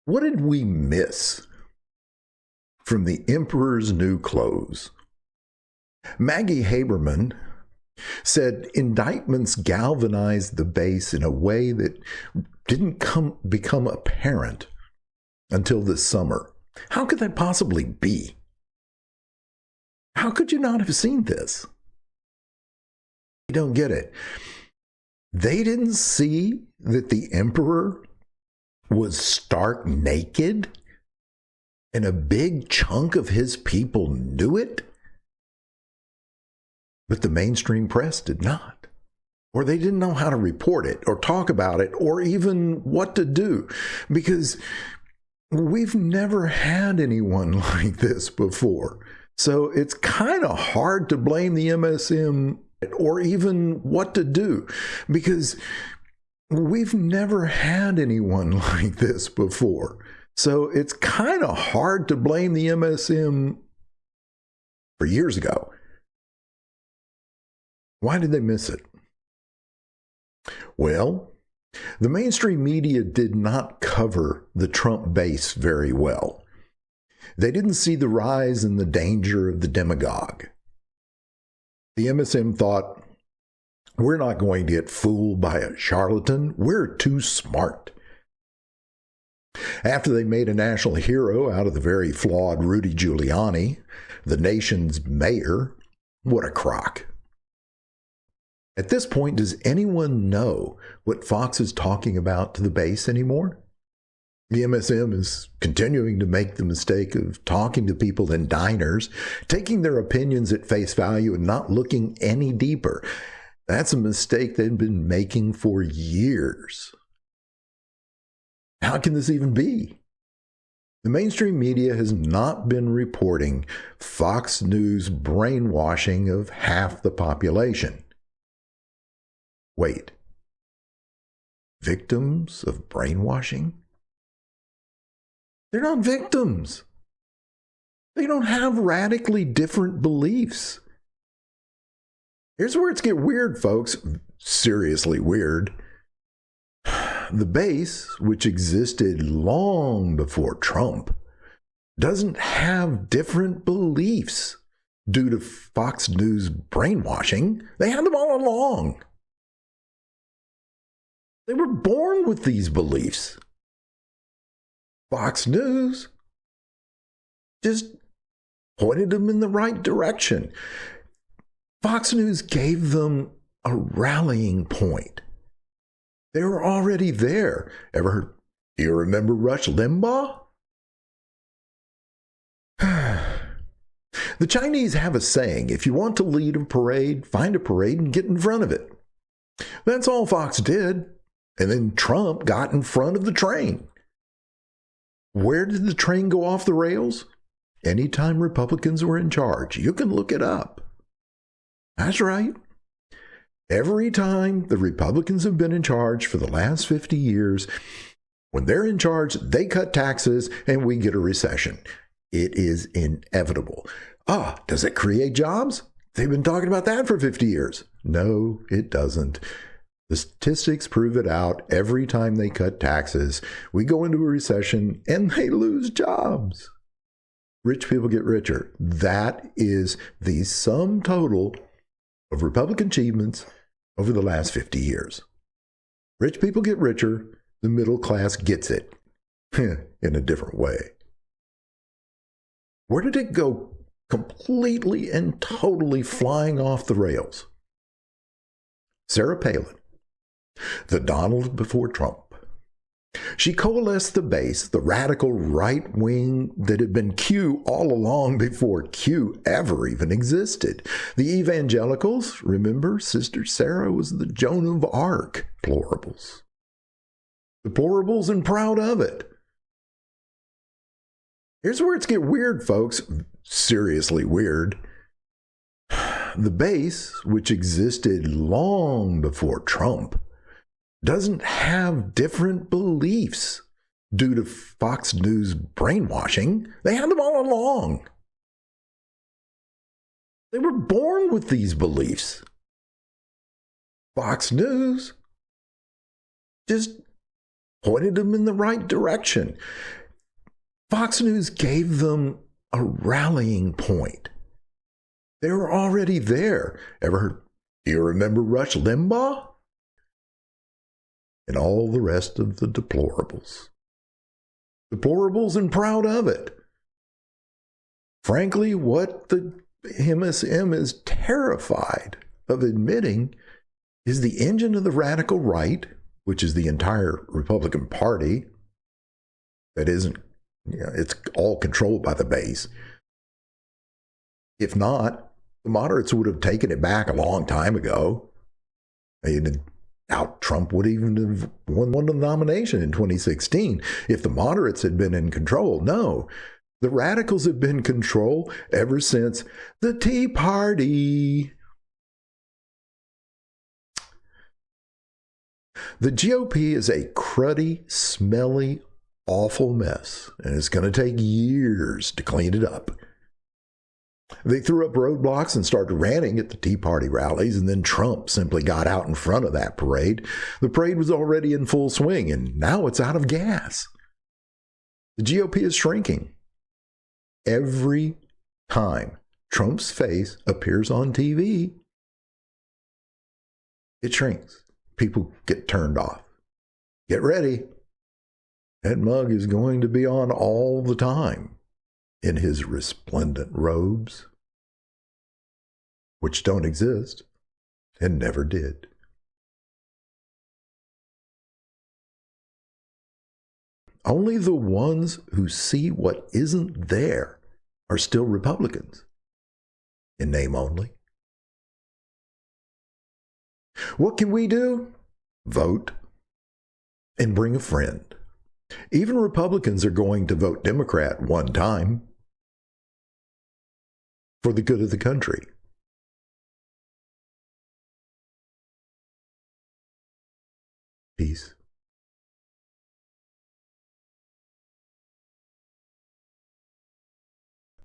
What did we miss from the Emperor's New Clothes? Maggie Haberman said indictments galvanized the base in a way that didn't become apparent until this summer. How could that possibly be? How could you not have seen this? You don't get it. They didn't see that the emperor was stark naked, and a big chunk of his people knew it. But the mainstream press did not. Or they didn't know how to report it or talk about it or even what to do, because we've never had anyone like this before. So it's kind of hard to blame the MSM or even what to do, because we've never had anyone like this before. So it's kind of hard to blame the MSM for years ago. Why did they miss it? Well, the mainstream media did not cover the Trump base very well. They didn't see the rise and the danger of the demagogue. The MSM thought, we're not going to get fooled by a charlatan. We're too smart. After they made a national hero out of the very flawed Rudy Giuliani, the nation's mayor, what a crock. At this point, does anyone know what Fox is talking about to the base anymore? The MSM is continuing to make the mistake of talking to people in diners, taking their opinions at face value and not looking any deeper. That's a mistake they've been making for years. How can this even be? The mainstream media has not been reporting Fox News brainwashing of half the population. Wait, victims of brainwashing? They're not victims. They don't have radically different beliefs. Here's where it's get weird, folks. Seriously weird. The base, which existed long before Trump, doesn't have different beliefs due to Fox News brainwashing. They had them all along. They were born with these beliefs. Fox News just pointed them in the right direction. Fox News gave them a rallying point. They were already there. Do you remember Rush Limbaugh? The Chinese have a saying, if you want to lead a parade, find a parade and get in front of it. That's all Fox did. And then Trump got in front of the train. Where did the train go off the rails? Anytime Republicans were in charge. You can look it up. That's right. Every time the Republicans have been in charge for the last 50 years, when they're in charge, they cut taxes and we get a recession. It is inevitable. Does it create jobs? They've been talking about that for 50 years. No, it doesn't. The statistics prove it out. Every time they cut taxes, we go into a recession and they lose jobs. Rich people get richer. That is the sum total of Republican achievements over the last 50 years. Rich people get richer. The middle class gets it in a different way. Where did it go completely and totally flying off the rails? Sarah Palin, the Donald before Trump. She coalesced the base, the radical right wing that had been Q all along before Q ever even existed. The evangelicals, remember, Sister Sarah was the Joan of Arc, deplorables. Deplorables and proud of it. Here's where it's get weird, folks. Seriously weird. The base, which existed long before Trump, doesn't have different beliefs due to Fox News brainwashing. They had them all along. They were born with these beliefs. Fox News just pointed them in the right direction. Fox News gave them a rallying point. They were already there. Do you remember Rush Limbaugh? And all the rest of the deplorables. Deplorables and proud of it. Frankly, what the MSM is terrified of admitting is the engine of the radical right, which is the entire Republican Party, that isn't, it's all controlled by the base. If not, the moderates would have taken it back a long time ago. And now Trump would even have won the nomination in 2016 if the moderates had been in control. No, the radicals have been in control ever since the Tea Party. The GOP is a cruddy, smelly, awful mess, and it's going to take years to clean it up. They threw up roadblocks and started ranting at the Tea Party rallies, and then Trump simply got out in front of that parade. The parade was already in full swing, and now it's out of gas. The GOP is shrinking. Every time Trump's face appears on TV, it shrinks. People get turned off. Get ready. That mug is going to be on all the time in his resplendent robes, which don't exist and never did. Only the ones who see what isn't there are still Republicans, in name only. What can we do? Vote and bring a friend. Even Republicans are going to vote Democrat one time for the good of the country.